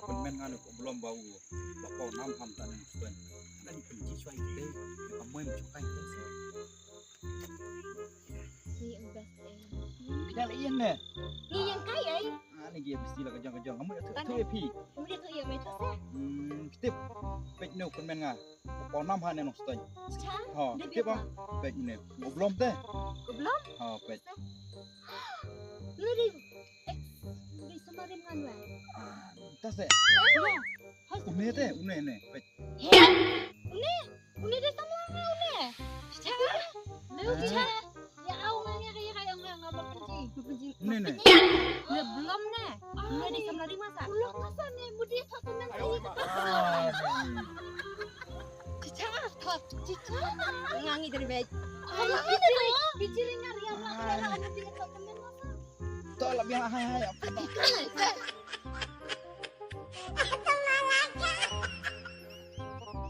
penmen nganu kok belum bau bapak nam ham tanah stuan ada di benci cuai kita kamu yang cukai kita Ni ang best eh. kita lihat nih Ni yang kaya. ini dia istilah kejang-kejang kamu itu pi Kemudian tu yang metas eh. kita pek no penmen ngah bapak nam han yang stuan Cah. ha kita bang pek ini belum teh Belum. ha pek Lu di di semarin kan weh. tas teh Ya. Has. une teh une ne pek Uni dia sama uni. Cah. Lu cah. Ya awak kaya orang ngapa penci. une ne Dia belum ne. Uni di semarin masa. Belum masa ne. Mudi tak tenang. Cicak tak cicak ngangi dari baik. Ngangi dari bijirin nyari apa kendaraan dia tak tenang masa. tak lebih hai hai apa